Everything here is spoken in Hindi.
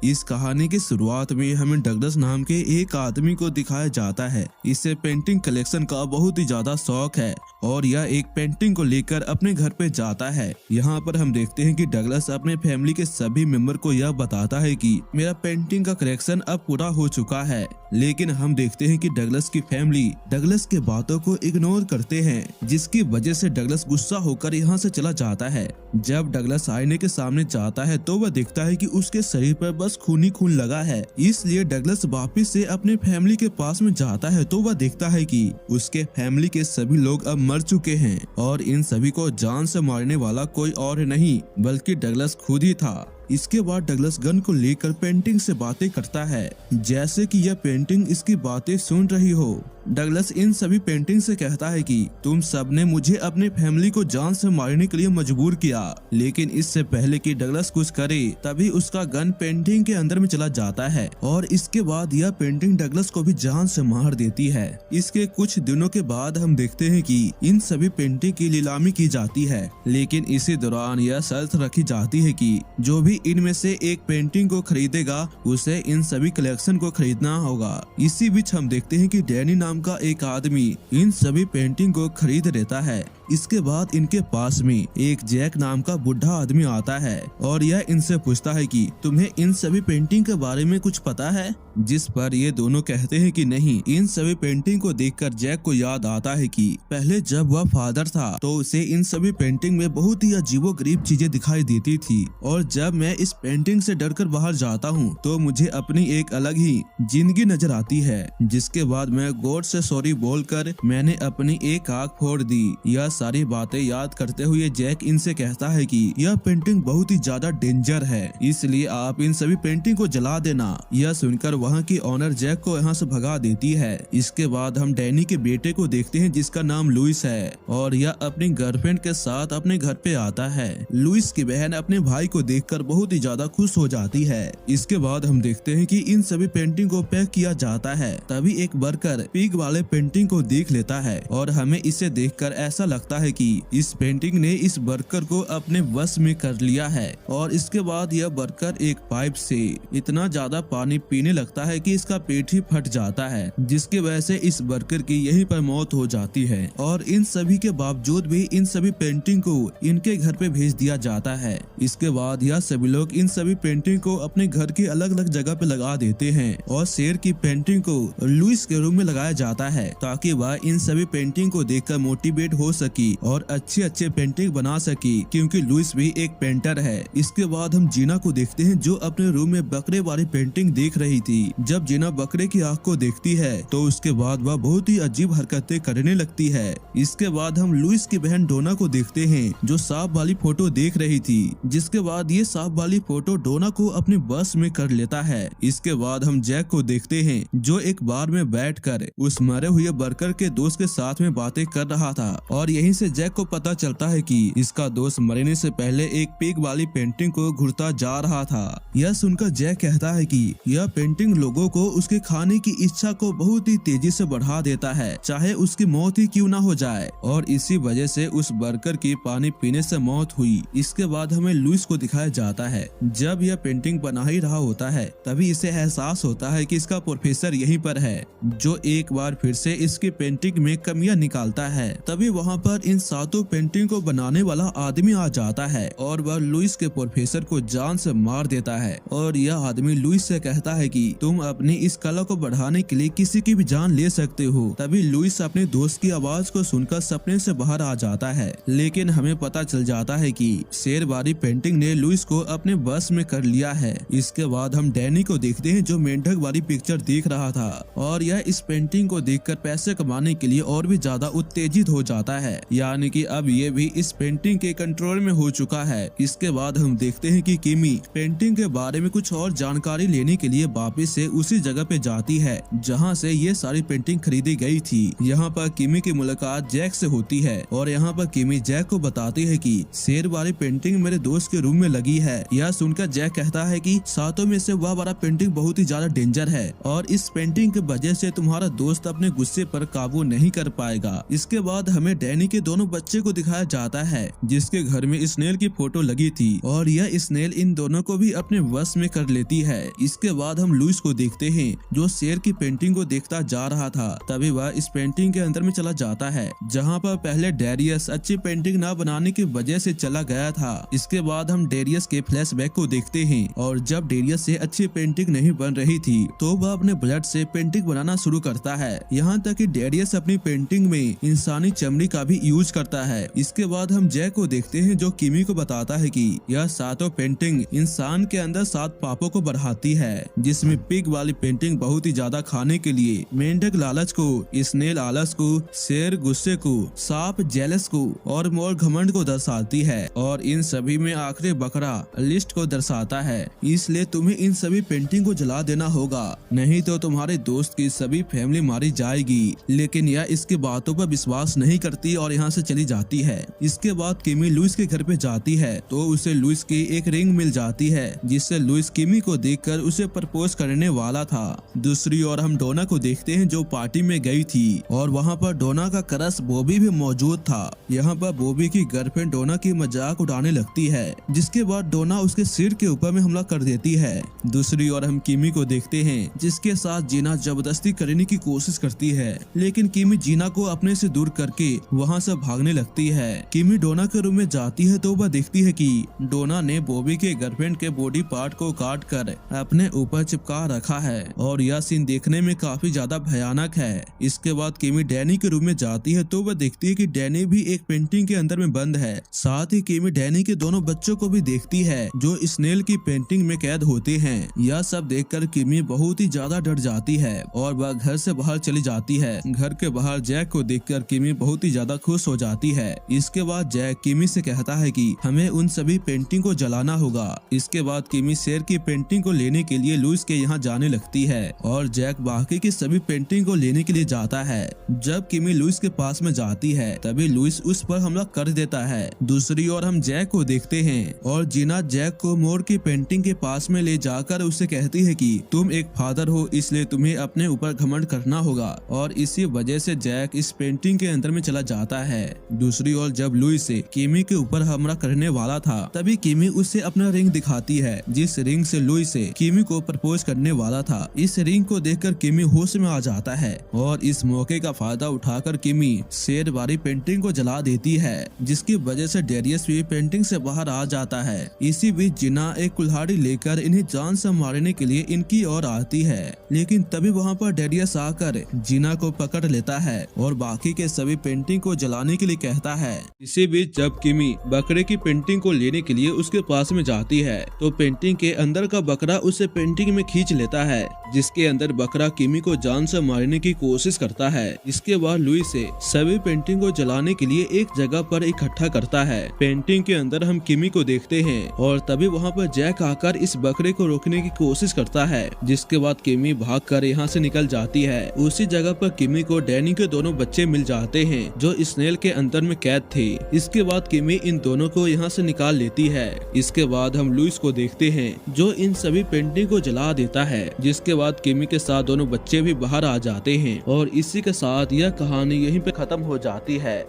इस कहानी की शुरुआत में हमें डगलस नाम के एक आदमी को दिखाया जाता है। इसे पेंटिंग कलेक्शन का बहुत ही ज्यादा शौक है और यह एक पेंटिंग को लेकर अपने घर पे जाता है। यहाँ पर हम देखते हैं कि डगलस अपने फैमिली के सभी मेंबर को यह बताता है कि मेरा पेंटिंग का कलेक्शन अब पूरा हो चुका है, लेकिन हम देखते हैं कि डगलस की फैमिली डगलस के बातों को इग्नोर करते हैं, जिसकी वजह से डगलस गुस्सा होकर यहाँ से चला जाता है। जब डगलस आईने के सामने जाता है तो वह देखता है कि उसके शरीर पर बस खून ही खून लगा है। इसलिए डगलस वापस से अपने फैमिली के पास में जाता है तो वह देखता है कि उसके फैमिली के सभी लोग अब मर चुके हैं और इन सभी को जान से मारने वाला कोई और नहीं बल्कि डगलस खुद ही था। इसके बाद डगलस गन को लेकर पेंटिंग से बातें करता है, जैसे कि यह पेंटिंग इसकी बातें सुन रही हो। डगलस इन सभी पेंटिंग से कहता है कि तुम सबने मुझे अपने फैमिली को जान से मारने के लिए मजबूर किया, लेकिन इससे पहले कि डगलस कुछ करे तभी उसका गन पेंटिंग के अंदर में चला जाता है और इसके बाद यह पेंटिंग डगलस को भी जान से मार देती है। इसके कुछ दिनों के बाद हम देखते हैं कि इन सभी पेंटिंग की नीलामी की जाती है, लेकिन इसी दौरान यह शर्त रखी जाती है कि जो भी इनमें से एक पेंटिंग को खरीदेगा उसे इन सभी कलेक्शन को खरीदना होगा। इसी बीच हम देखते हैं कि डैनी नाम का एक आदमी इन सभी पेंटिंग को खरीद लेता है। इसके बाद इनके पास में एक जैक नाम का बुढ़ा आदमी आता है और यह इनसे पूछता है कि तुम्हें इन सभी पेंटिंग के बारे में कुछ पता है, जिस पर ये दोनों कहते हैं कि नहीं। इन सभी पेंटिंग को देखकर जैक को याद आता है कि पहले जब वह फादर था तो उसे इन सभी पेंटिंग में बहुत ही अजीबोगरीब चीजें दिखाई देती थी और जब मैं इस पेंटिंग से डरकर बाहर जाता हूँ तो मुझे अपनी एक अलग ही जिंदगी नजर आती है। जिसके बाद मैं गॉड से सॉरी बोलकर मैंने अपनी एक आँख फोड़ दी। यह सारी बातें याद करते हुए जैक इनसे कहता है कि यह पेंटिंग बहुत ही ज्यादा डेंजर है, इसलिए आप इन सभी पेंटिंग को जला देना। यह सुनकर वहाँ की ऑनर जैक को यहाँ से भगा देती है। इसके बाद हम डैनी के बेटे को देखते हैं जिसका नाम लुइस है और यह अपनी गर्लफ्रेंड के साथ अपने घर पे आता है। लुइस की बहन अपने भाई को देखकर बहुत ही ज्यादा खुश हो जाती है। इसके बाद हम देखते हैं कि इन सभी पेंटिंग को पैक किया जाता है। तभी एक वर्कर पिग वाले पेंटिंग को देख लेता है और हमें इसे देखकर ऐसा लगता है कि इस पेंटिंग ने इस वर्कर को अपने वश में कर लिया है और इसके बाद यह वर्कर एक पाइप से इतना ज्यादा पानी पीने लगता है कि इसका पेट ही फट जाता है, जिसकी वजह से इस वर्कर की यहीं पर मौत हो जाती है। और इन सभी के बावजूद भी इन सभी पेंटिंग को इनके घर पे भेज दिया जाता है। इसके बाद यह सभी लोग इन सभी पेंटिंग को अपने घर की अलग अलग जगह पे लगा देते हैं और शेर की पेंटिंग को लुइस के रूम में लगाया जाता है ताकि वह इन सभी पेंटिंग को देखकर मोटिवेट हो सके और अच्छे पेंटिंग बना सके, क्योंकि लुइस भी एक पेंटर है। इसके बाद हम जीना को देखते हैं जो अपने रूम में बकरे वाली पेंटिंग देख रही थी। जब जीना बकरे की आँख को देखती है तो उसके बाद वह बहुत ही अजीब हरकतें करने लगती है। इसके बाद हम लुइस की बहन डोना को देखते हैं जो सांप वाली फोटो देख रही थी, जिसके बाद ये सांप वाली फोटो डोना को अपने बस में कर लेता है। इसके बाद हम जैक को देखते हैं जो एक बार में बैठकर उस मरे हुए वर्कर के दोस्त के साथ में बातें कर रहा था और यहीं से जैक को पता चलता है कि इसका दोस्त मरने से पहले एक पिग वाली पेंटिंग को घुरता जा रहा था। यह सुनकर जैक कहता है कि यह पेंटिंग लोगों को उसके खाने की इच्छा को बहुत ही तेजी से बढ़ा देता है, चाहे उसकी मौत ही क्यों ना हो जाए, और इसी वजह से उस वर्कर की पानी पीने से मौत हुई। इसके बाद हमें लुइस को दिखाया जाता है जब यह पेंटिंग बना ही रहा होता है तभी इसे एहसास होता है कि इसका प्रोफेसर यहीं पर है जो एक बार फिर से इसकी पेंटिंग में कमियां निकालता है। तभी वहाँ पर इन सातों पेंटिंग को बनाने वाला आदमी आ जाता है और वह लुइस के प्रोफेसर को जान से मार देता है और यह आदमी लुइस से कहता है कि तुम अपनी इस कला को बढ़ाने के लिए किसी की भी जान ले सकते हो। तभी लुइस अपने दोस्त की आवाज को सुनकर सपने से बाहर आ जाता है, लेकिन हमें पता चल जाता है कि शेर वाली पेंटिंग ने लुइस को अपने बस में कर लिया है। इसके बाद हम डैनी को देखते हैं जो मेंढक वाली पिक्चर देख रहा था और यह इस पेंटिंग को देखकर पैसे कमाने के लिए और भी ज्यादा उत्तेजित हो जाता है, यानी कि अब ये भी इस पेंटिंग के कंट्रोल में हो चुका है। इसके बाद हम देखते हैं कि किमी पेंटिंग के बारे में कुछ और जानकारी लेने के लिए वापस से उसी जगह पे जाती है जहाँ से ये सारी पेंटिंग खरीदी गई थी। यहाँ पर किमी की मुलाकात जैक से होती है और यहाँ पर किमी जैक को बताती है कि शेर वाली पेंटिंग मेरे दोस्त के रूम में लगी है। यह सुनकर जैक कहता है कि सातों में से वह वाला पेंटिंग बहुत ही ज्यादा डेंजर है और इस पेंटिंग की वजह से तुम्हारा दोस्त अपने गुस्से पर काबू नहीं कर पाएगा। इसके बाद हमें डैनी के दोनों बच्चे को दिखाया जाता है जिसके घर में स्नेल की फोटो लगी थी और यह स्नेल इन दोनों को भी अपने वश में कर लेती है। इसके बाद हम लुइस को देखते हैं जो शेर की पेंटिंग को देखता जा रहा था। तभी वह इस पेंटिंग के अंदर में चला जाता है जहाँ पर पहले डेरियस अच्छी पेंटिंग न बनाने की वजह से चला गया था। इसके बाद हम डेरियस के फ्लैशबैक को देखते हैं और जब डेरियस से अच्छी पेंटिंग नहीं बन रही थी तो वह अपने ब्लड से पेंटिंग बनाना शुरू करता है। यहाँ तक कि डेरियस अपनी पेंटिंग में इंसानी चमड़ी का भी यूज करता है। इसके बाद हम जैक को देखते हैं जो किमी को बताता है कि यह सातों पेंटिंग इंसान के अंदर 7 पापों को बढ़ाती है, जिसमें पिग वाली पेंटिंग बहुत ही ज्यादा खाने के लिए, मेंढक लालच को, स्नेल आलस को, शेर गुस्से को, सांप जेलस को और मोर घमंड को दर्शाती है और इन सभी में आखिरी बकरा लिस्ट को दर्शाता है। इसलिए तुम्हें इन सभी पेंटिंग को जला देना होगा, नहीं तो तुम्हारे दोस्त की सभी फैमिली मारी जाएगी। लेकिन यह इसकी बातों पर विश्वास नहीं करती और यहाँ से चली जाती है। इसके बाद किमी लुइस के घर पे जाती है तो उसे लुइस की एक रिंग मिल जाती है जिससे लुइस किमी को देखकर उसे प्रपोज करने वाला था। दूसरी ओर हम डोना को देखते हैं जो पार्टी में गई थी और वहाँ पर डोना का क्रश बॉबी भी मौजूद था। यहाँ पर बॉबी की गर्लफ्रेंड डोना की मजाक उड़ाने लगती है जिसके बाद डोना उसके सिर के ऊपर में हमला कर देती है। दूसरी ओर हम किमी को देखते हैं जिसके साथ जीना जबरदस्ती करने की कोशिश करती है, लेकिन किमी जीना को अपने से दूर करके वहाँ से भागने लगती है। किमी डोना के रूम में जाती है तो वह देखती है कि डोना ने बॉबी के गर्लफ्रेंड के बॉडी पार्ट को काट कर अपने ऊपर चिपका रखा है और यह सीन देखने में काफी ज्यादा भयानक है। इसके बाद किमी डैनी के रूम में जाती है तो वह देखती है कि डैनी भी एक पेंटिंग के अंदर में बंद है। साथ ही किमी डैनी के दोनों बच्चों को भी देखती है जो स्नेल की पेंटिंग में कैद होते हैं। यह सब देखकर किमी बहुत ही ज्यादा डर जाती है और वह घर से बाहर चली जाती है। घर के बाहर जैक को देखकर किमी बहुत ही ज्यादा खुश हो जाती है। इसके बाद जैक किमी से कहता है कि हमें उन सभी पेंटिंग को जलाना होगा। इसके बाद किमी शेर की पेंटिंग को लेने के लिए लुइस के यहाँ जाने लगती है और जैक बाकी की सभी पेंटिंग को लेने के लिए जाता है। जब किमी लुइस के पास में जाती है तभी लुइस उस पर हमला कर देता है। दूसरी ओर हम जैक को देखते हैं और जीना जैक को मोर की पेंटिंग के पास में ले जाकर उससे कहती है कि तुम एक फादर हो इसलिए तुम्हें अपने ऊपर घमंड करना होगा और इसी वजह से जैक इस पेंटिंग के अंदर में चला जाता है। दूसरी ओर जब लुइस से किमी के ऊपर हमला करने वाला था तभी किमी उसे अपना रिंग दिखाती है जिस रिंग से लुइस से किमी को प्रपोज करने वाला था। इस रिंग को देखकर किमी होश में आ जाता है और इस मौके का फायदा उठाकर किमी शेर वाली पेंटिंग को जला देती है जिसकी वजह से डेरियस भी पेंटिंग से बाहर आ जाता है। इसी बीच जिना एक कुल्हाड़ी लेकर इन्हें जान से मारने के लिए इनकी ओर आती है, लेकिन तभी वहाँ पर डेरियस आकर जिना को पकड़ लेता है और बाकी के सभी पेंटिंग को जलाने के लिए कहता है। इसी बीच जब किमी बकरे की पेंटिंग को लेने के लिए उसके पास में जाती है तो पेंटिंग के अंदर का बकरा उसे पेंटिंग में खींच लेता है जिसके अंदर बकरा किमी को जान से मारने की कोशिश करता है। इसके बाद लुइस से सभी पेंटिंग को जलाने के लिए एक जगह पर इकट्ठा करता है। पेंटिंग के अंदर हम किमी को देखते हैं और तभी वहाँ पर जैक आकर इस बकरे को रोकने की कोशिश करता है जिसके बाद किमी भागकर यहाँ से निकल जाती है। उसी जगह पर किमी को डैनी के दोनों बच्चे मिल जाते हैं जो स्नेल के अंदर में कैद थे। इसके बाद किमी इन दोनों को यहाँ से निकाल लेती है। इसके बाद हम लुइस को देखते हैं जो इन सभी पेंटिंग को जला देता है जिसके बाद किमी के साथ दोनों बच्चे भी बाहर आ जाते हैं और इसी के साथ यह कहानी यहीं पे खत्म हो जाती है।